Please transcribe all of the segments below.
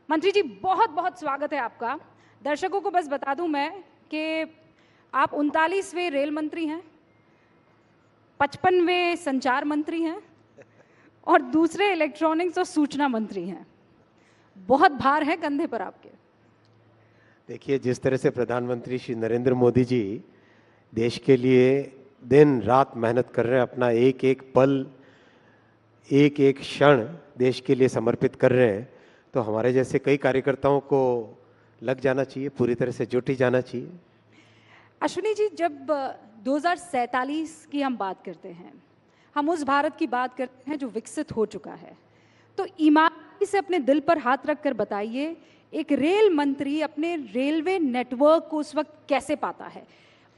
मंत्री जी, बहुत बहुत स्वागत है आपका। दर्शकों को बस बता दूं मैं कि आप 39वें रेल मंत्री हैं, 55वें संचार मंत्री हैं और दूसरे इलेक्ट्रॉनिक्स और सूचना मंत्री हैं। बहुत भार है कंधे पर आपके। देखिए, जिस तरह से प्रधानमंत्री श्री नरेंद्र मोदी जी देश के लिए दिन रात मेहनत कर रहे हैं, अपना एक एक पल, एक एक क्षण देश के लिए समर्पित कर रहे हैं, तो हमारे जैसे कई कार्यकर्ताओं को लग जाना चाहिए, पूरी तरह से जुट ही जाना चाहिए। अश्विनी जी, जब 2047 की हम बात करते हैं, हम उस भारत की बात करते हैं जो विकसित हो चुका है, तो ईमानदारी से अपने दिल पर हाथ रखकर बताइए, एक रेल मंत्री अपने रेलवे नेटवर्क को उस वक्त कैसे पाता है?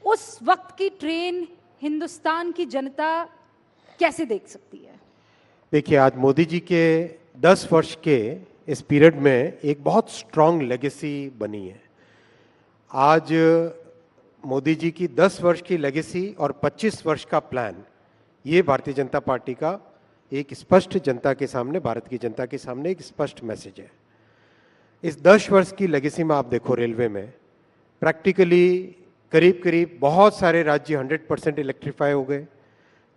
उस वक्त की ट्रेन हिंदुस्तान की जनता कैसे देख सकती है? देखिए, आज मोदी जी के 10 वर्ष के इस पीरियड में एक बहुत स्ट्रांग लेगेसी बनी है। आज मोदी जी की 10 वर्ष की लेगेसी और 25 वर्ष का प्लान, ये भारतीय जनता पार्टी का एक स्पष्ट जनता के सामने, भारत की जनता के सामने एक स्पष्ट मैसेज है। इस 10 वर्ष की लेगेसी में आप देखो, रेलवे में प्रैक्टिकली करीब करीब बहुत सारे राज्य 100% इलेक्ट्रीफाई हो गए।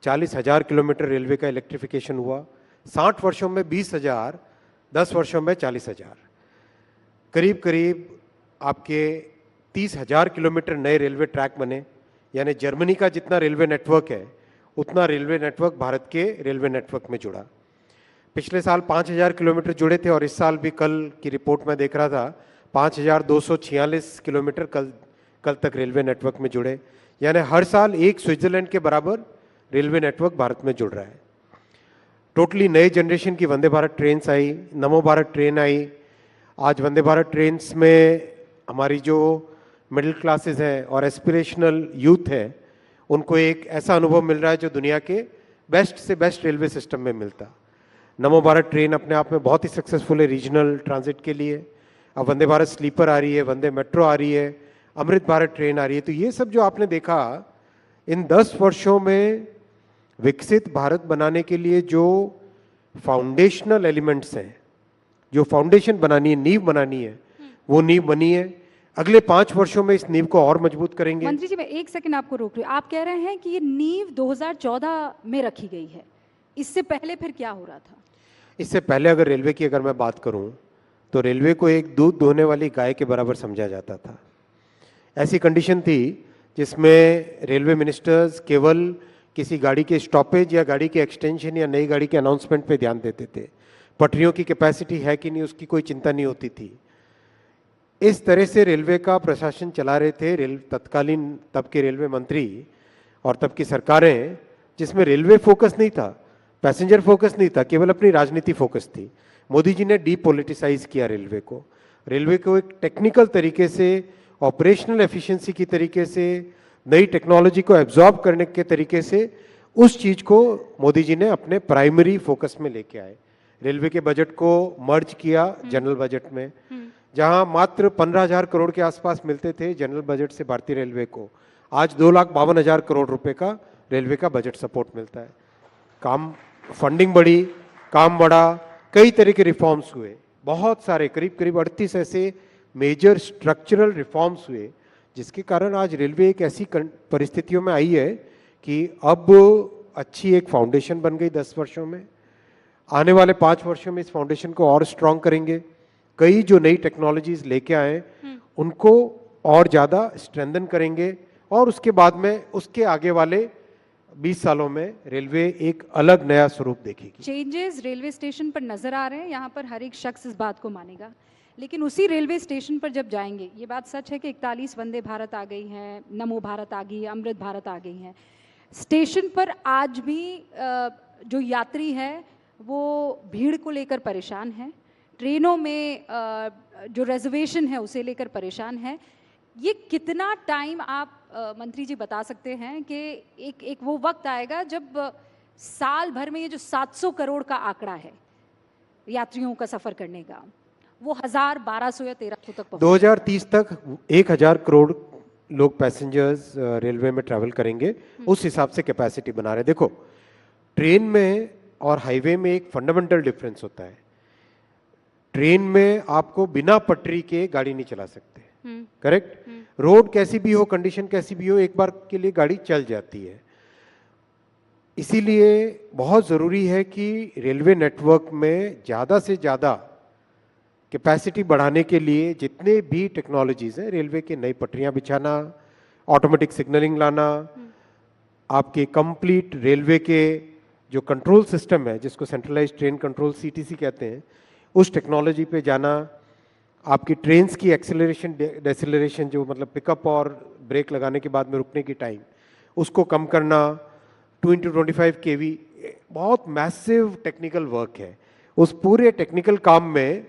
40,000 किलोमीटर रेलवे का इलेक्ट्रिफिकेशन हुआ। 60 वर्षों में 20,000, 10 वर्षों में 40,000, करीब करीब आपके 30,000 किलोमीटर नए रेलवे ट्रैक बने। यानी जर्मनी का जितना रेलवे नेटवर्क है, उतना रेलवे नेटवर्क भारत के रेलवे नेटवर्क में जुड़ा। पिछले साल 5,000 किलोमीटर जुड़े थे और इस साल भी, कल की रिपोर्ट में देख रहा था, 5,246 किलोमीटर कल तक रेलवे नेटवर्क में जुड़े। यानी हर साल एक स्विट्जरलैंड के बराबर रेलवे नेटवर्क भारत में जुड़ रहा है। टोटली नए जनरेशन की वंदे भारत ट्रेन्स आई, नमो भारत ट्रेन आई। आज वंदे भारत ट्रेन्स में हमारी जो मिडिल क्लासेस हैं और एस्पिरेशनल यूथ है, उनको एक ऐसा अनुभव मिल रहा है जो दुनिया के बेस्ट से बेस्ट रेलवे सिस्टम में मिलता। नमो भारत ट्रेन अपने आप में बहुत ही सक्सेसफुल है रीजनल ट्रांजिट के लिए। अब वंदे भारत स्लीपर आ रही है, वंदे मेट्रो आ रही है, अमृत भारत ट्रेन आ रही है। तो ये सब जो आपने देखा इन 10 वर्षों में, विकसित भारत बनाने के लिए जो फाउंडेशनल एलिमेंट्स हैं, जो फाउंडेशन बनानी है, नींव बनानी है, वो नींव बनी है। अगले 5 वर्षों में इस नींव को और मजबूत करेंगे। मंत्री जी, मैं एक सेकंड आपको रोक रही हूँ। आप कह रहे हैं कि ये नींव 2014 में रखी गई है, इससे पहले फिर क्या हो रहा था? इससे पहले अगर रेलवे की मैं बात करूं, तो रेलवे को एक दूध दोहने वाली गाय के बराबर समझा जाता था। ऐसी कंडीशन थी जिसमें रेलवे मिनिस्टर्स केवल किसी गाड़ी के स्टॉपेज या गाड़ी के एक्सटेंशन या नई गाड़ी के अनाउंसमेंट पे ध्यान देते थे। पटरियों की कैपेसिटी है कि नहीं, उसकी कोई चिंता नहीं होती थी। इस तरह से रेलवे का प्रशासन चला रहे थे तत्कालीन तब के रेलवे मंत्री और तब की सरकारें, जिसमें रेलवे फोकस नहीं था, पैसेंजर फोकस नहीं था, केवल अपनी राजनीति फोकस थी। मोदी जी ने डीपोलिटिसाइज किया रेलवे को। रेलवे को एक टेक्निकल तरीके से, ऑपरेशनल एफिशिएंसी की तरीके से, नई टेक्नोलॉजी को एब्जॉर्ब करने के तरीके से उस चीज को मोदी जी ने अपने प्राइमरी फोकस में लेके आए। रेलवे के बजट को मर्ज किया जनरल बजट में, जहां मात्र 15,000 करोड़ के आसपास मिलते थे जनरल बजट से भारतीय रेलवे को, आज 2,52,000 करोड़ रुपए का रेलवे का बजट सपोर्ट मिलता है। काम, फंडिंग बढ़ी, काम बढ़ा, कई तरह के रिफॉर्म्स हुए, बहुत सारे, करीब करीब 38 ऐसे मेजर स्ट्रक्चरल रिफॉर्म्स हुए, जिसके कारण आज रेलवे एक ऐसी परिस्थितियों में आई है कि अब अच्छी एक फाउंडेशन बन गई 10 वर्षों में। आने वाले 5 वर्षों में इस फाउंडेशन को और स्ट्रांग करेंगे। कई जो नई टेक्नोलॉजीज लेके आए उनको और ज़्यादा स्ट्रेंथन करेंगे और उसके बाद में, उसके आगे वाले 20 सालों में रेलवे एक अलग नया स्वरूप देखेगी। चेंजेस रेलवे स्टेशन पर नजर आ रहे हैं, यहाँ पर हर एक शख्स इस बात को मानेगा। लेकिन उसी रेलवे स्टेशन पर जब जाएंगे, ये बात सच है कि 41 वंदे भारत आ गई हैं, नमो भारत आ गई है, अमृत भारत आ गई हैं। स्टेशन पर आज भी जो यात्री है वो भीड़ को लेकर परेशान है, ट्रेनों में जो रिजर्वेशन है उसे लेकर परेशान है। ये कितना टाइम आप मंत्री जी बता सकते हैं कि एक वो वक्त आएगा जब साल भर में ये जो 700 करोड़ का आंकड़ा है यात्रियों का सफर करने का, वो 1,000, 1,200 या 1,300 तक 2030 तक 1,000 करोड़ लोग पैसेंजर्स रेलवे में ट्रैवल करेंगे। उस हिसाब से कैपेसिटी बना रहे। देखो, ट्रेन में और हाईवे में एक फंडामेंटल डिफरेंस होता है। ट्रेन में आपको बिना पटरी के गाड़ी नहीं चला सकते, हम्म, करेक्ट। रोड कैसी भी हो, कंडीशन कैसी भी हो, एक बार के लिए गाड़ी चल जाती है। इसीलिए बहुत ज़रूरी है कि रेलवे नेटवर्क में ज़्यादा से ज़्यादा कैपेसिटी बढ़ाने के लिए जितने भी टेक्नोलॉजीज़ हैं, रेलवे के नई पटरियां बिछाना, ऑटोमेटिक सिग्नलिंग लाना, आपके कंप्लीट रेलवे के जो कंट्रोल सिस्टम है जिसको सेंट्रलाइज्ड ट्रेन कंट्रोल सीटीसी कहते हैं, उस टेक्नोलॉजी पे जाना, आपकी ट्रेन्स की एक्सेलरेशन डेसेलरेशन जो मतलब पिकअप और ब्रेक लगाने के बाद में रुकने की टाइम उसको कम करना, 2x25 kV, बहुत मैसिव टेक्निकल वर्क है। उस पूरे टेक्निकल काम में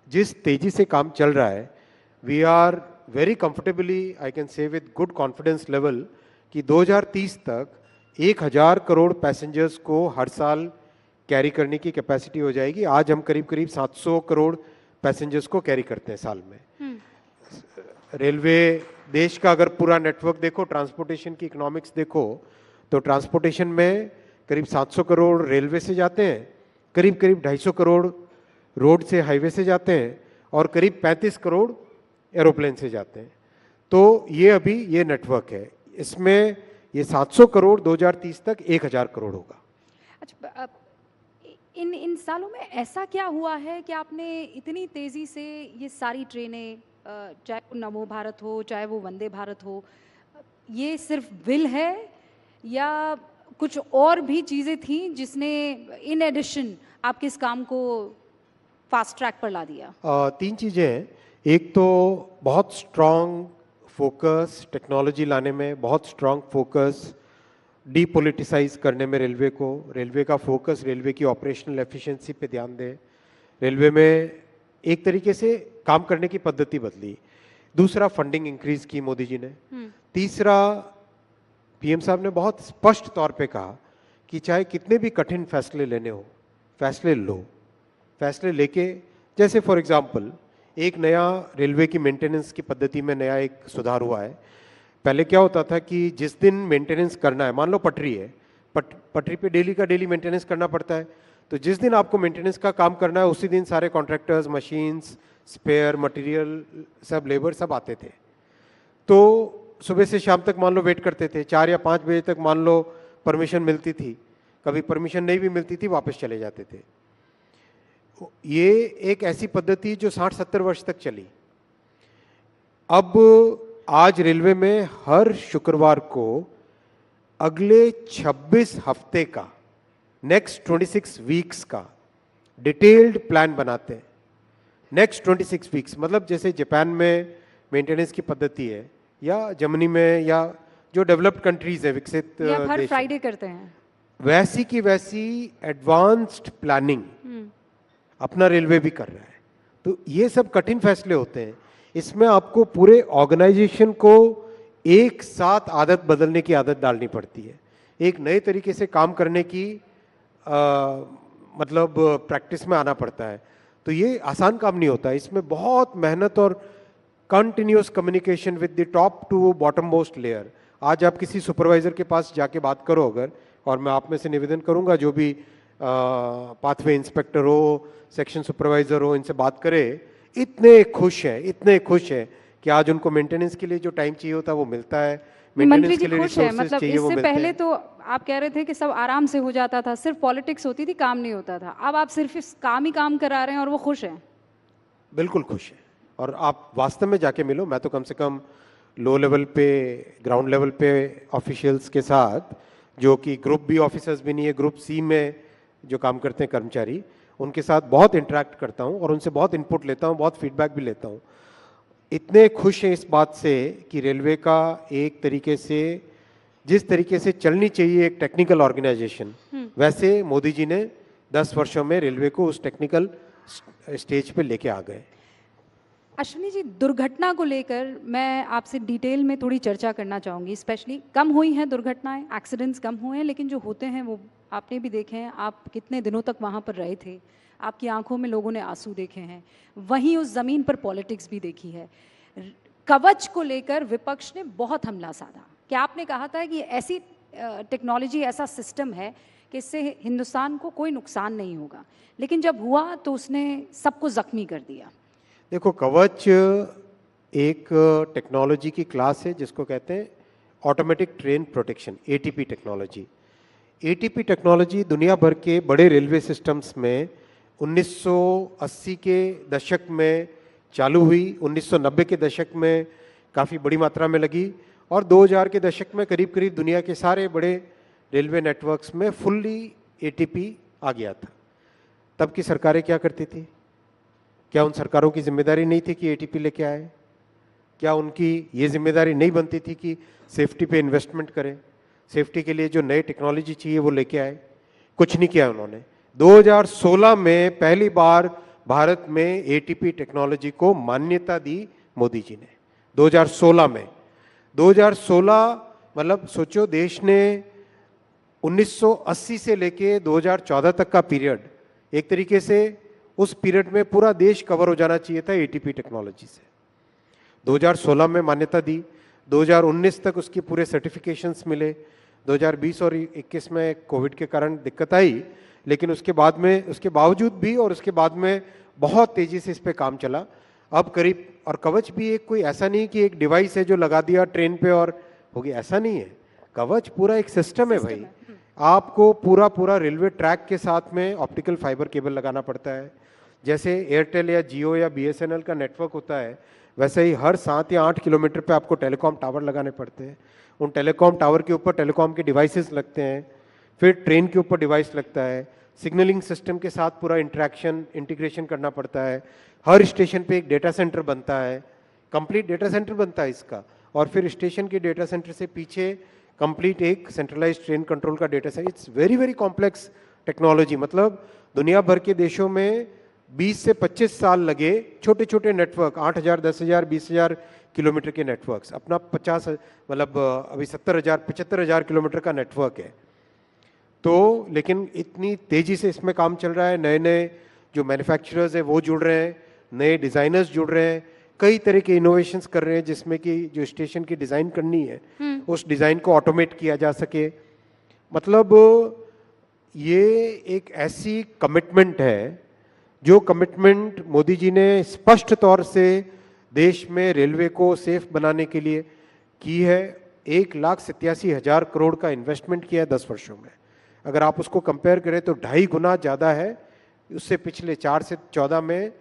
जिस तेजी से काम चल रहा है, we are very comfortably, I can say with good confidence level कि 2030 तक 1000 करोड़ पैसेंजर्स को हर साल कैरी करने की कैपेसिटी हो जाएगी। आज हम करीब करीब 700 करोड़ पैसेंजर्स को कैरी करते हैं साल में। रेलवे देश का अगर पूरा नेटवर्क देखो, ट्रांसपोर्टेशन की इकोनॉमिक्स देखो, तो ट्रांसपोर्टेशन में करीब 700 करोड़ रेलवे से जाते हैं, करीब करीब 250 करोड़ रोड से हाईवे से जाते हैं और करीब 35 करोड़ एरोप्लेन से जाते हैं। तो ये अभी ये नेटवर्क है, इसमें ये 700 करोड़ 2030 तक 1000 करोड़ होगा। अच्छा, इन सालों में ऐसा क्या हुआ है कि आपने इतनी तेज़ी से ये सारी ट्रेनें, चाहे वो नमो भारत हो, चाहे वो वंदे भारत हो, ये सिर्फ विल है या कुछ और भी चीज़ें थी जिसने इन एडिशन आपके इस काम को फास्ट ट्रैक पर ला दिया? 3 चीज़ें हैं। एक तो बहुत स्ट्रॉन्ग फोकस टेक्नोलॉजी लाने में, बहुत स्ट्रॉन्ग फोकस डीपोलिटिसाइज करने में रेलवे को, रेलवे का फोकस रेलवे की ऑपरेशनल एफिशिएंसी पे ध्यान दें, रेलवे में एक तरीके से काम करने की पद्धति बदली। दूसरा, फंडिंग इंक्रीज की मोदी जी ने। तीसरा, पीएम साहब ने बहुत स्पष्ट तौर पे कहा कि चाहे कितने भी कठिन फैसले लेने हो, फैसले लो, फैसले लेके, जैसे फॉर एग्जांपल एक नया रेलवे की मेंटेनेंस की पद्धति में नया एक सुधार हुआ है। पहले क्या होता था कि जिस दिन मेंटेनेंस करना है, मान लो पटरी है, पटरी पे डेली का डेली मेंटेनेंस करना पड़ता है, तो जिस दिन आपको मेंटेनेंस का काम करना है उसी दिन सारे कॉन्ट्रैक्टर्स, मशीन्स, स्पेयर मटेरियल, सब लेबर सब आते थे। तो सुबह से शाम तक मान लो वेट करते थे, 4 या 5 बजे तक मान लो परमिशन मिलती थी, कभी परमिशन नहीं भी मिलती थी, वापस चले जाते थे। ये एक ऐसी पद्धति जो 60-70 वर्ष तक चली। अब आज रेलवे में हर शुक्रवार को अगले 26 हफ्ते का, नेक्स्ट 26 वीक्स का डिटेल्ड प्लान बनाते हैं। नेक्स्ट 26 वीक्स मतलब जैसे जापान में मेंटेनेंस की पद्धति है, या जर्मनी में, या जो डेवलप्ड कंट्रीज है, विकसित हर फ्राइडे करते हैं, वैसी की वैसी एडवांस्ड प्लानिंग अपना रेलवे भी कर रहा है। तो ये सब कठिन फैसले होते हैं, इसमें आपको पूरे ऑर्गेनाइजेशन को एक साथ आदत बदलने की आदत डालनी पड़ती है, एक नए तरीके से काम करने की मतलब प्रैक्टिस में आना पड़ता है। तो ये आसान काम नहीं होता, इसमें बहुत मेहनत और continuous communication with the top to bottom most layer. आज आप किसी सुपरवाइजर के पास जाके बात करो अगर, और मैं आप में से निवेदन करूंगा जो भी पाथवे इंस्पेक्टर हो, सेक्शन सुपरवाइजर हो, इनसे बात करें, इतने खुश हैं कि आज उनको मेंटेनेंस के लिए जो टाइम चाहिए होता है वो मिलता है, मंत्री जी खुश है। मतलब इससे पहले तो आप कह रहे थे कि सब आराम से हो जाता था, सिर्फ पॉलिटिक्स होती थी, काम नहीं होता था। अब आप सिर्फ इस काम ही काम करा रहे हैं और वो खुश हैं। बिल्कुल खुश है, और आप वास्तव में जाके मिलो। मैं तो कम से कम लो लेवल पे, ग्राउंड लेवल पे ऑफिशियल्स के साथ, जो कि ग्रुप बी ऑफिसर्स भी नहीं है, ग्रुप सी में जो काम करते हैं कर्मचारी, उनके साथ बहुत इंटरेक्ट करता हूं और उनसे बहुत इनपुट लेता हूं, बहुत फीडबैक भी लेता हूं। इतने खुश हैं इस बात से कि रेलवे का एक तरीके से, जिस तरीके से चलनी चाहिए एक टेक्निकल ऑर्गेनाइजेशन, वैसे मोदी जी ने 10 वर्षों में रेलवे को उस टेक्निकल स्टेज पे लेके आ गए। अश्विनी जी, दुर्घटना को लेकर मैं आपसे डिटेल में थोड़ी चर्चा करना चाहूँगी। स्पेशली कम हुई हैं दुर्घटनाएं, एक्सीडेंट्स कम हुए हैं, लेकिन जो होते हैं वो आपने भी देखे हैं। आप कितने दिनों तक वहाँ पर रहे थे, आपकी आंखों में लोगों ने आंसू देखे हैं, वहीं उस ज़मीन पर पॉलिटिक्स भी देखी है। कवच को लेकर विपक्ष ने बहुत हमला साधा कि आपने कहा था कि ऐसी टेक्नोलॉजी, ऐसा सिस्टम है कि इससे हिंदुस्तान को कोई नुकसान नहीं होगा, लेकिन जब हुआ तो उसने सबको जख्मी कर दिया। देखो, कवच एक टेक्नोलॉजी की क्लास है जिसको कहते हैं automatic train protection, ATP technology. ATP technology दुनिया भर के बड़े रेलवे सिस्टम्स में 1980 के दशक में चालू हुई, 1990 के दशक में काफ़ी बड़ी मात्रा में लगी और 2000 के दशक में करीब करीब दुनिया के सारे बड़े रेलवे नेटवर्क्स में फुल्ली एटीपी आ गया था। तब की सरकारें क्या करती थी? क्या उन सरकारों की जिम्मेदारी नहीं थी कि एटीपी लेके आए? क्या उनकी ये जिम्मेदारी नहीं बनती थी कि सेफ्टी पे इन्वेस्टमेंट करें, सेफ्टी के लिए जो नए टेक्नोलॉजी चाहिए वो लेके आए? कुछ नहीं किया उन्होंने। 2016 में पहली बार भारत में एटीपी टेक्नोलॉजी को मान्यता दी मोदी जी ने, 2016 में। 2016 मतलब सोचो, देश ने 1980 से लेके 2014 तक का पीरियड, एक तरीके से उस पीरियड में पूरा देश कवर हो जाना चाहिए था एटीपी टेक्नोलॉजी से। 2016 में मान्यता दी, 2019 तक उसके पूरे सर्टिफिकेशंस मिले। 2020 और 21 में कोविड के कारण दिक्कत आई, लेकिन उसके बाद में, उसके बावजूद भी और उसके बाद में बहुत तेजी से इस पे काम चला। अब करीब, और कवच भी एक कोई ऐसा नहीं कि एक डिवाइस है जो लगा दिया ट्रेन पे और हो गया, ऐसा नहीं है। कवच पूरा एक सिस्टम है भाई। आपको पूरा पूरा रेलवे ट्रैक के साथ में ऑप्टिकल फाइबर केबल लगाना पड़ता है। जैसे एयरटेल या जियो या बीएसएनएल का नेटवर्क होता है, वैसे ही हर 7 या 8 किलोमीटर पे आपको टेलीकॉम टावर लगाने पड़ते हैं। उन टेलीकॉम टावर के ऊपर टेलीकॉम के डिवाइसेस लगते हैं, फिर ट्रेन के ऊपर डिवाइस लगता है, सिग्नलिंग सिस्टम के साथ पूरा इंटरेक्शन, इंटीग्रेशन करना पड़ता है। हर स्टेशन पे एक डेटा सेंटर बनता है, कंप्लीट डेटा सेंटर बनता है इसका, और फिर स्टेशन के डेटा सेंटर से पीछे कंप्लीट एक सेंट्रलाइज्ड ट्रेन कंट्रोल का data centre. It's very very complex technology. मतलब दुनिया भर के देशों में 20 से 25 साल लगे छोटे छोटे नेटवर्क, 8000, 10,000, 20,000 किलोमीटर के नेटवर्क्स, अपना 50, मतलब अभी 70,000, 75,000 किलोमीटर का नेटवर्क है। तो लेकिन इतनी तेजी से इसमें काम चल रहा है, नए नए जो मैन्युफैक्चरर्स हैं वो जुड़ रहे हैं, नए डिज़ाइनर्स जुड़ रहे हैं, कई तरह के इनोवेशंस कर रहे हैं जिसमें कि जो स्टेशन की डिज़ाइन करनी है उस डिज़ाइन को ऑटोमेट किया जा सके। मतलब ये एक ऐसी कमिटमेंट है, जो कमिटमेंट मोदी जी ने स्पष्ट तौर से देश में रेलवे को सेफ बनाने के लिए की है। 1,87,000 करोड़ का इन्वेस्टमेंट किया है 10 वर्षों में। अगर आप उसको कंपेयर करें तो 2.5 गुना ज़्यादा है उससे पिछले 4 से 14 में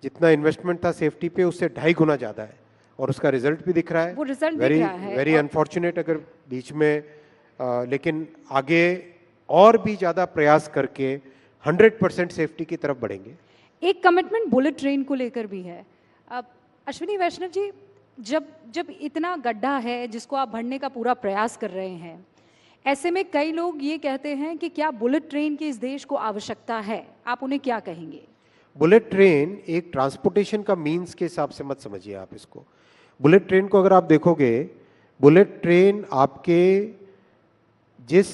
जितना इन्वेस्टमेंट था सेफ्टी पे, उससे 2.5 गुना ज़्यादा है, और उसका रिजल्ट भी दिख रहा है। वो रिजल्ट दिख रहा है। वेरी अनफॉर्चुनेट अगर बीच में लेकिन आगे और भी ज़्यादा प्रयास करके 100% सेफ्टी की तरफ बढ़ेंगे। एक कमिटमेंट बुलेट ट्रेन को लेकर भी है। अब अश्विनी वैष्णव जी, जब जब इतना गड्ढा है जिसको आप भरने का पूरा प्रयास कर रहे हैं, ऐसे में कई लोग ये कहते हैं कि क्या बुलेट ट्रेन की इस देश को आवश्यकता है? आप उन्हें क्या कहेंगे? बुलेट ट्रेन एक ट्रांसपोर्टेशन का मीन्स के हिसाब से मत समझिए आप इसको। बुलेट ट्रेन को अगर आप देखोगे, बुलेट ट्रेन आपके जिस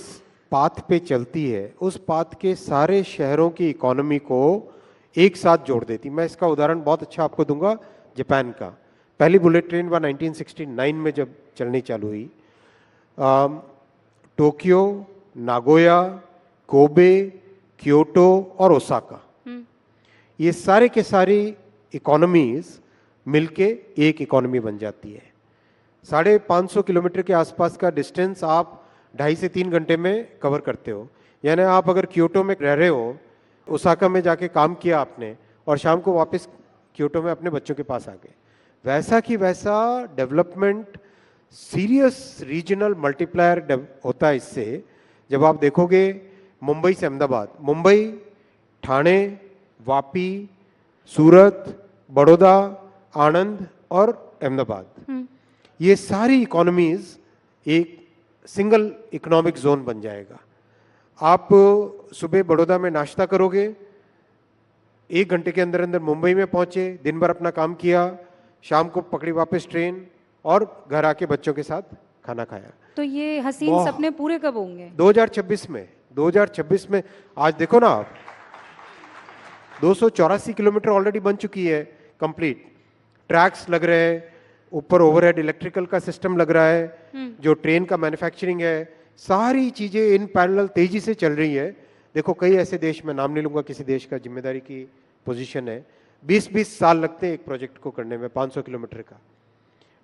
पाथ पे चलती है उस पाथ के सारे शहरों की इकोनॉमी को एक साथ जोड़ देती। मैं इसका उदाहरण बहुत अच्छा आपको दूंगा, जापान का। पहली बुलेट ट्रेन वह 1969 में जब चलनी चालू हुई, टोक्यो, नागोया, कोबे, क्योटो और ओसाका, ये सारे के सारी इकोनॉमीज मिलके एक इकोनॉमी बन जाती है। 550 किलोमीटर के आसपास का डिस्टेंस आप 2.5 से 3 घंटे में कवर करते हो। यानी आप अगर क्योटो में रह रहे हो, ओसाका में जाके काम किया आपने, और शाम को वापस क्योटो में अपने बच्चों के पास आ गए, वैसा कि वैसा डेवलपमेंट, सीरियस रीजनल मल्टीप्लायर होता है इससे। जब आप देखोगे मुंबई से अहमदाबाद, मुंबई, ठाणे, वापी, सूरत, बड़ौदा, आनंद और अहमदाबाद, ये सारी इकोनॉमीज एक सिंगल इकोनॉमिक जोन बन जाएगा। आप सुबह बड़ौदा में नाश्ता करोगे, 1 घंटे के अंदर अंदर मुंबई में पहुंचे, दिन भर अपना काम किया, शाम को पकड़ी वापस ट्रेन और घर आके बच्चों के साथ खाना खाया। तो ये हसीन सपने पूरे कब होंगे? 2026 में। 2026 में आज देखो ना आप, 284 किलोमीटर ऑलरेडी बन चुकी है कंप्लीट। ट्रैक्स लग रहे हैं, ऊपर ओवरहेड इलेक्ट्रिकल का सिस्टम लग रहा है, जो ट्रेन का मैन्युफैक्चरिंग है सारी चीजें इन पैरेलल तेजी से चल रही है। देखो कई ऐसे देश, मैं नाम नहीं लूंगा किसी देश का, जिम्मेदारी की पोजीशन है, 20-20 साल लगते हैं एक प्रोजेक्ट को करने में, 500 किलोमीटर का।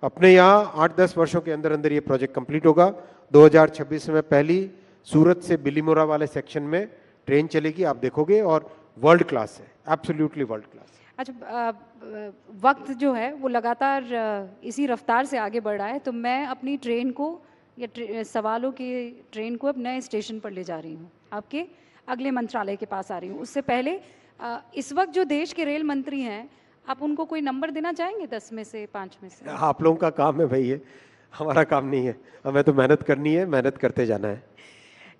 अपने यहाँ 8-10 वर्षों के अंदर अंदर ये प्रोजेक्ट कंप्लीट होगा। 2026 में पहली सूरत से बिलीमोरा वाले सेक्शन में ट्रेन चलेगी, आप देखोगे, और वर्ल्ड क्लास है, एब्सोल्युटली वर्ल्ड क्लास। अच्छा, वक्त जो है वो लगातार इसी रफ्तार से आगे बढ़ रहा है, तो मैं अपनी ट्रेन को या सवालों की ट्रेन को अब नए स्टेशन पर ले जा रही हूँ, आपके अगले मंत्रालय के पास आ रही हूँ। उससे पहले इस वक्त जो देश के रेल मंत्री हैं, आप उनको कोई नंबर देना चाहेंगे 10 में से, 5 में से? आप लोगों का काम है भाई, ये हमारा काम नहीं है, हमें तो मेहनत करनी है, मेहनत करते जाना है।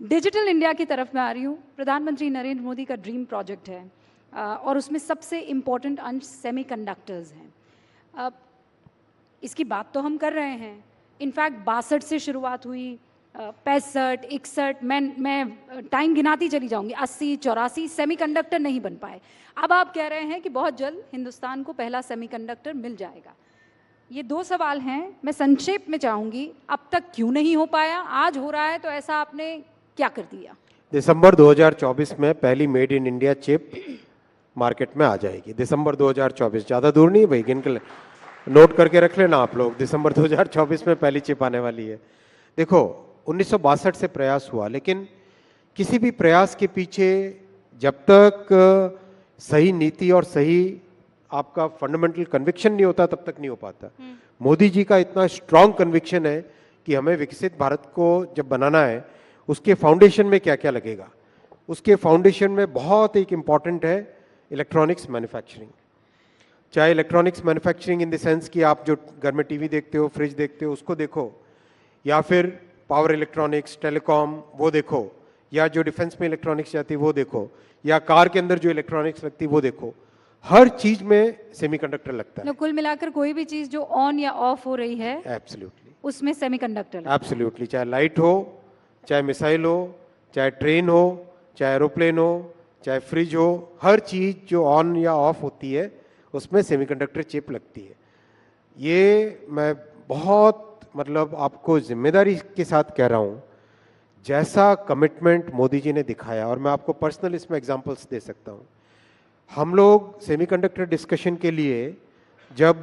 डिजिटल इंडिया की तरफ मैं आ रही हूँ। प्रधानमंत्री नरेंद्र मोदी का ड्रीम प्रोजेक्ट है और उसमें सबसे इम्पोर्टेंट अंश सेमीकंडक्टर्स हैं। इसकी बात तो हम कर रहे हैं, इनफैक्ट 62 से शुरुआत हुई, 65, 61, मैं टाइम गिनाती चली जाऊंगी, 80, 84 सेमीकंडक्टर नहीं बन पाए। अब आप कह रहे हैं कि बहुत जल्द हिंदुस्तान को पहला सेमीकंडक्टर मिल जाएगा। ये 2 सवाल हैं, मैं संक्षेप में चाहूंगी, अब तक क्यों नहीं हो पाया? आज हो रहा है तो ऐसा आपने क्या कर दिया? दिसंबर 2024 में पहली made in India chip market में आ जाएगी। दिसंबर 2024, ज़्यादा दूर नहीं भाई, गिन के नोट करके रख लेना आप लोग, दिसंबर 2024 में पहली चिप आने वाली है। देखो 1962 से प्रयास हुआ, लेकिन किसी भी प्रयास के पीछे जब तक सही नीति और सही आपका फंडामेंटल कन्विक्शन नहीं होता तब तक नहीं हो पाता। मोदी जी का इतना स्ट्रांग कन्विक्शन है कि हमें विकसित भारत को जब बनाना है, उसके फाउंडेशन में क्या क्या लगेगा। उसके फाउंडेशन में बहुत एक इम्पॉर्टेंट है इलेक्ट्रॉनिक्स मैन्युफैक्चरिंग। चाहे electronics manufacturing in the sense कि आप जो घर में टीवी देखते हो, फ्रिज देखते हो, उसको देखो, या फिर पावर इलेक्ट्रॉनिक्स, टेलीकॉम वो देखो, या जो डिफेंस में इलेक्ट्रॉनिक्स जाती है वो देखो, या कार के अंदर जो इलेक्ट्रॉनिक्स लगती है वो देखो, हर चीज में सेमीकंडक्टर लगता है। कुल मिलाकर कोई भी चीज जो ऑन या ऑफ हो रही है, एब्सोल्युटली उसमें सेमीकंडक्टर लगता है। एब्सोल्युटली, चाहे लाइट हो, चाहे मिसाइल हो, चाहे ट्रेन हो, चाहे एरोप्लेन हो, चाहे फ्रिज हो, हर चीज जो ऑन या ऑफ होती है उसमें सेमीकंडक्टर चिप लगती है। ये मैं बहुत मतलब आपको जिम्मेदारी के साथ कह रहा हूँ, जैसा कमिटमेंट मोदी जी ने दिखाया, और मैं आपको पर्सनल इसमें एग्जांपल्स दे सकता हूँ। हम लोग सेमीकंडक्टर डिस्कशन के लिए जब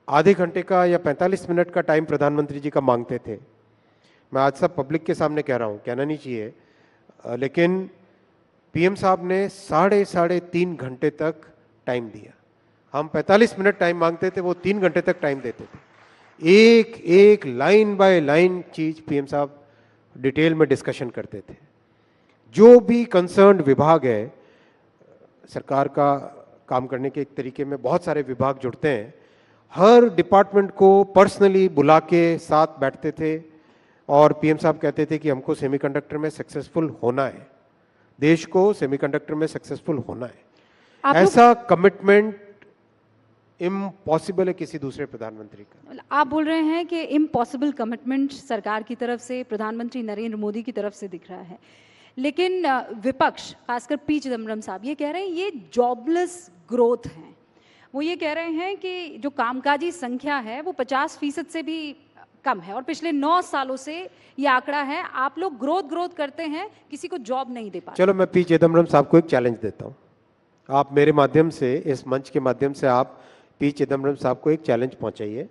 आधे घंटे का या 45 मिनट का टाइम प्रधानमंत्री जी का मांगते थे, मैं आज सब पब्लिक के सामने कह रहा हूँ, कहना नहीं चाहिए, लेकिन पीएम साहब ने साढ़े 3 घंटे तक टाइम दिया। हम 45 मिनट टाइम मांगते थे, वो 3 घंटे तक टाइम देते थे। एक एक लाइन बाय लाइन चीज पीएम साहब डिटेल में डिस्कशन करते थे। जो भी कंसर्न्ड विभाग है, सरकार का काम करने के एक तरीके में बहुत सारे विभाग जुड़ते हैं, हर डिपार्टमेंट को पर्सनली बुला के साथ बैठते थे और पीएम साहब कहते थे कि हमको सेमीकंडक्टर में सक्सेसफुल होना है, देश को सेमीकंडक्टर में सक्सेसफुल होना है। ऐसा कमिटमेंट इम्पॉसिबल है किसी दूसरे प्रधानमंत्री का। आप बोल रहे हैं कि इम्पॉसिबल कमिटमेंट सरकार की तरफ से, प्रधानमंत्री नरेंद्र मोदी की तरफ से दिख रहा है, लेकिन विपक्ष खासकर पी चिदम्बरम साहब ये कह रहे हैं ये जॉबलेस ग्रोथ है। वो ये कह रहे हैं कि जो कामकाजी संख्या है वो 50% से भी कम है और पिछले 9 सालों से ये आंकड़ा है। आप लोग ग्रोथ करते हैं, किसी को जॉब नहीं दे पाते। चलो मैं पी चिदम्बरम साहब को एक चैलेंज देता हूँ, आप मेरे माध्यम से, इस मंच के माध्यम से आप पी चिदम्बरम साहब को एक चैलेंज पहुंचाइए।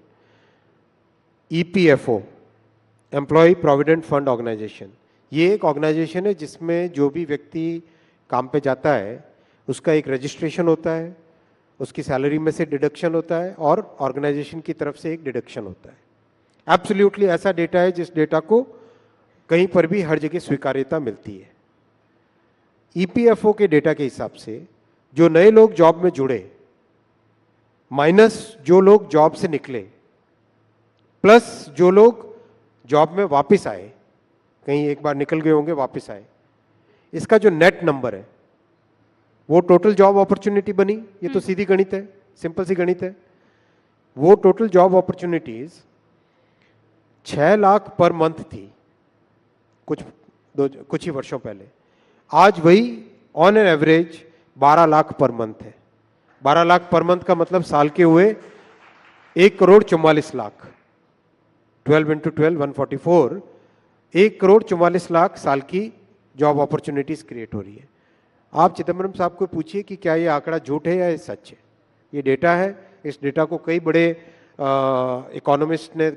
EPFO, employ provident fund organisation, ये एक ऑर्गेनाइजेशन है जिसमें जो भी व्यक्ति काम पे जाता है उसका एक रजिस्ट्रेशन होता है, उसकी सैलरी में से डिडक्शन होता है और ऑर्गेनाइजेशन की तरफ से एक डिडक्शन होता है। एब्सोल्युटली ऐसा डेटा है जिस डेटा को कहीं पर भी हर जगह स्वीकार्यता मिलती है। ईपीएफओ के डेटा के हिसाब से जो नए लोग जॉब में जुड़े माइनस जो लोग जॉब से निकले प्लस जो लोग जॉब में वापस आए, कहीं एक बार निकल गए होंगे वापस आए, इसका जो नेट नंबर है वो टोटल जॉब अपॉर्चुनिटी बनी। ये तो सीधी गणित है, सिंपल सी गणित है। वो total job opportunities 6 lakh per month थी कुछ ही वर्षों पहले, आज वही on an average 12 lakh per month है। 12 लाख पर मंथ का मतलब साल के हुए 1 करोड़ 44 लाख, 12 into 12 144, 1,44,00,000 साल की जॉब अपॉर्चुनिटीज क्रिएट हो रही है। आप चिदम्बरम साहब को पूछिए कि क्या ये आंकड़ा झूठ है या ये सच है। ये डेटा है, इस डेटा को कई बड़े इकोनॉमिस्ट ने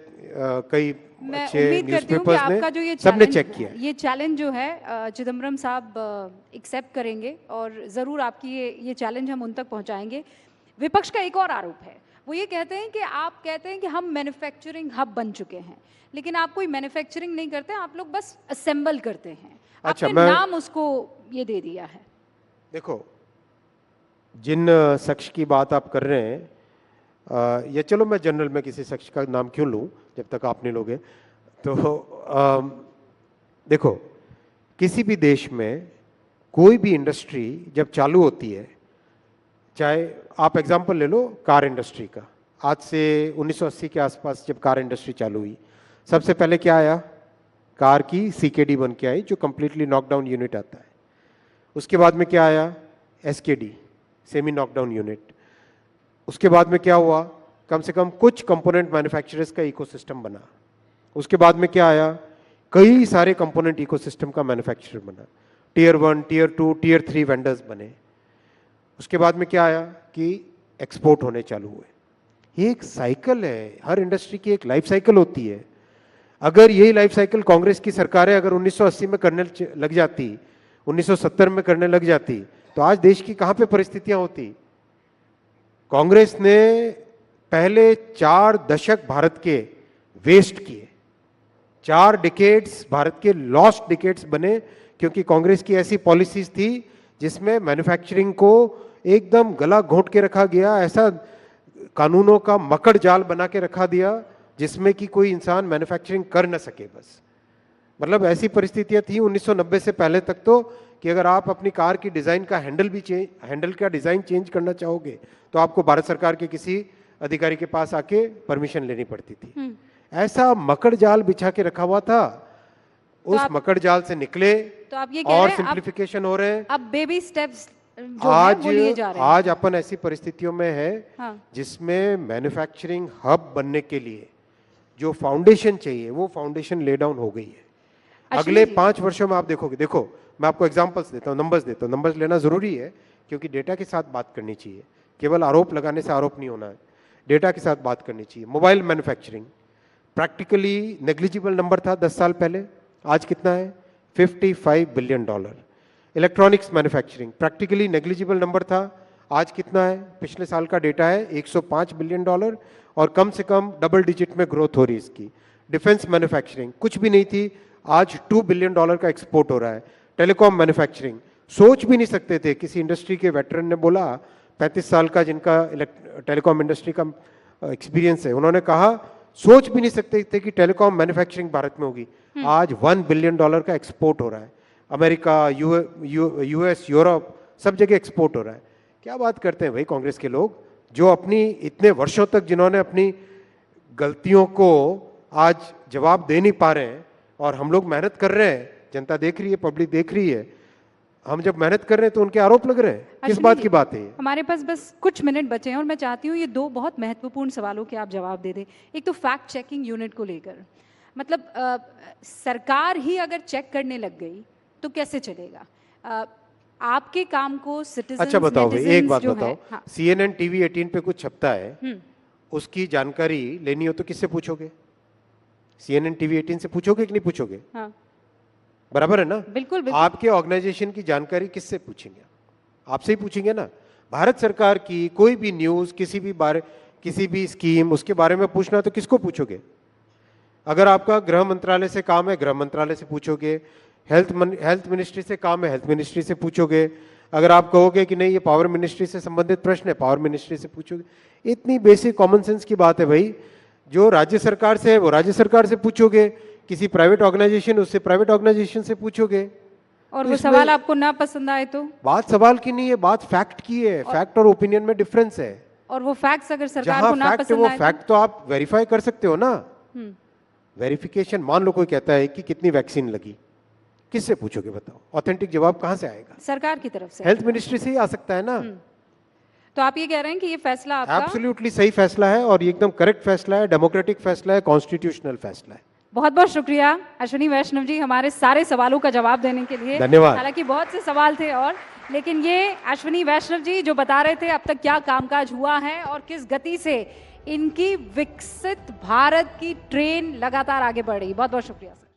कई मैं अच्छे उम्मीद करती हूँ कि न्यूज़पेपर्स आपका जो ये ने सबने चैलेंज चेक किया। ये चैलेंज जो है चिदम्बरम साहब एक्सेप्ट करेंगे और ज़रूर आपकी ये चैलेंज हम उन तक पहुँचाएंगे। विपक्ष का एक और आरोप है, वो ये कहते हैं कि आप कहते हैं कि हम मैन्युफैक्चरिंग हब बन चुके हैं, लेकिन आप कोई मैन्युफैक्चरिंग नहीं करते, आप लोग बस असेंबल करते हैं। अच्छा, आपने नाम उसको ये दे दिया है। देखो, जिन शख्स की बात आप कर रहे हैं, या चलो मैं जनरल में किसी शख्स का नाम क्यों लूं जब तक आप नहीं लोगे, तो देखो, किसी भी देश में कोई भी इंडस्ट्री जब चालू होती है, चाहे आप एग्जांपल ले लो कार इंडस्ट्री का, आज से 1980 के आसपास जब कार इंडस्ट्री चालू हुई, सबसे पहले क्या आया? कार की सीकेडी बन के आई, जो कंप्लीटली नॉकडाउन यूनिट आता है। उसके बाद में क्या आया? SKD, semi knockdown unit. उसके बाद में क्या हुआ? कम से कम कुछ कंपोनेंट मैन्युफैक्चरर्स का इकोसिस्टम बना। उसके बाद में क्या आया? कई सारे कंपोनेंट इकोसिस्टम का मैन्युफैक्चरर बना, टियर 1, टियर 2, टियर 3 वेंडर्स बने। उसके बाद में क्या आया कि एक्सपोर्ट होने चालू हुए। ये एक साइकिल है, हर इंडस्ट्री की एक लाइफ साइकिल होती है। अगर यही लाइफ साइकिल कांग्रेस की सरकारें अगर 1980 में करने लग जाती, 1970 में करने लग जाती, तो आज देश की कहां पे परिस्थितियां होती? कांग्रेस ने पहले 4 दशक भारत के वेस्ट किए, 4 डिकेड्स भारत के लॉस्ट डिकेड्स बने, क्योंकि कांग्रेस की ऐसी पॉलिसीज थी जिसमें मैन्युफैक्चरिंग को एकदम गला घोंट के रखा गया, ऐसा कानूनों का मकड़ जाल बना के रखा दिया जिसमें कि कोई इंसान मैन्युफैक्चरिंग कर न सके। बस मतलब ऐसी परिस्थितियां थी 1990 से पहले तक तो, कि अगर आप अपनी कार की डिजाइन का हैंडल का डिजाइन चेंज करना चाहोगे तो आपको भारत सरकार के किसी अधिकारी के पास आके परमिशन लेनी पड़ती थी। ऐसा मकड़ जाल बिछा के रखा हुआ था। तो उस मकड़ जाल से निकले तो आप ये कह और रहे हैं सिंप्लीफिकेशन हो रहे हैं। अब बेबी स्टेप्स जो वो लिए जा रहे हैं। आज अपन ऐसी परिस्थितियों में है हाँ। जिसमें मैन्युफैक्चरिंग हब बनने के लिए जो फाउंडेशन चाहिए वो फाउंडेशन ले डाउन हो गई है। अगले 5 वर्षों में आप देखोगे, देखो मैं आपको एग्जांपल्स देता हूँ, नंबर्स देता हूँ। नंबर्स लेना जरूरी है क्योंकि डेटा के साथ बात करनी चाहिए, केवल आरोप लगाने से आरोप नहीं होना है, डेटा के साथ बात करनी चाहिए। Mobile manufacturing practically negligible number था 10 साल पहले, आज कितना है? $55 billion. Electronics manufacturing practically negligible number था, आज कितना है? पिछले साल का डेटा है $105 बिलियन और कम से कम डबल डिजिट में ग्रोथ हो रही है इसकी। डिफेंस मैन्युफैक्चरिंग कुछ भी नहीं थी, आज $2 बिलियन का एक्सपोर्ट हो रहा है। टेलीकॉम मैन्युफैक्चरिंग सोच भी नहीं सकते थे, किसी इंडस्ट्री के वेटरन ने बोला, 35 साल का जिनका टेलीकॉम इंडस्ट्री का एक्सपीरियंस है, उन्होंने कहा सोच भी नहीं सकते थे कि टेलीकॉम मैन्युफैक्चरिंग भारत में होगी। आज $1 बिलियन का एक्सपोर्ट हो रहा है। अमेरिका, यूएस, यूरोप सब जगह एक्सपोर्ट हो रहा है। क्या बात करते हैं भाई कांग्रेस के लोग, जो अपनी इतने वर्षों तक जिन्होंने अपनी गलतियों को आज जवाब दे नहीं पा रहे हैं, और हम लोग मेहनत कर रहे हैं, जनता देख रही है, पब्लिक देख रही है, हम जब मेहनत कर रहे हैं तो उनके आरोप लग रहे हैं। किस बात की बात है? हमारे पास बस कुछ मिनट बचे हैं और मैं चाहती हूँ ये 2 बहुत महत्वपूर्ण सवालों के आप जवाब दे दें। एक तो फैक्ट चेकिंग यूनिट को लेकर, मतलब सरकार ही अगर चेक करने लग गई तो कैसे चलेगा? आपके काम को सिटीजन, अच्छा बताओ भाई, एक बात बताओ, हाँ। CNN TV 18 पे कुछ छपता है, उसकी जानकारी लेनी हो तो किससे पूछोगे? CNN TV 18 से पूछोगे कि नहीं पूछोगे? हाँ। बराबर है ना? बिल्कुल, बिल्कुल। आपके ऑर्गेनाइजेशन की जानकारी किससे पूछेंगे? आपसे ही पूछेंगे ना। भारत सरकार की कोई भी न्यूज, किसी भी स्कीम, उसके बारे में पूछना है तो किसको पूछोगे? अगर आपका गृह मंत्रालय से काम है, गृह मंत्रालय से पूछोगे। हेल्थ मिनिस्ट्री से काम है, हेल्थ मिनिस्ट्री से पूछोगे। अगर आप कहोगे कि नहीं ये पावर मिनिस्ट्री से संबंधित प्रश्न है, पावर मिनिस्ट्री से पूछोगे। इतनी बेसिक कॉमन सेंस की बात है भाई। जो राज्य सरकार से है वो राज्य सरकार से पूछोगे, किसी प्राइवेट ऑर्गेनाइजेशन उससे प्राइवेट ऑर्गेनाइजेशन से पूछोगे। और तो वो सवाल आपको ना पसंद आए तो? बात सवाल की नहीं है, बात फैक्ट की है। फैक्ट और ओपिनियन में डिफरेंस है। और वो फैक्ट्स अगर सरकार को ना पसंद आए, वो फैक्ट तो आप वेरीफाई कर सकते हो ना। वेरिफिकेशन, मान लो कोई कहता है कि कितनी वैक्सीन लगी, किससे पूछोगे बताओ? ऑथेंटिक जवाब कहां से आएगा? सरकार की तरफ से, हेल्थ मिनिस्ट्री से ही आ सकता है ना। तो आप ये कह रहे हैं कि ये फैसला आपका एब्सोल्युटली सही फैसला है और ये एकदम करेक्ट फैसला है, डेमोक्रेटिक फैसला है, कॉन्स्टिट्यूशनल फैसला है। बहुत बहुत शुक्रिया अश्विनी वैष्णव जी हमारे सारे सवालों का जवाब देने के लिए। धन्यवाद। हालांकि बहुत से सवाल थे और, लेकिन ये अश्विनी वैष्णव जी जो बता रहे थे अब तक क्या कामकाज हुआ है और किस गति से इनकी विकसित भारत की ट्रेन लगातार आगे बढ़ रही। बहुत बहुत शुक्रिया सर।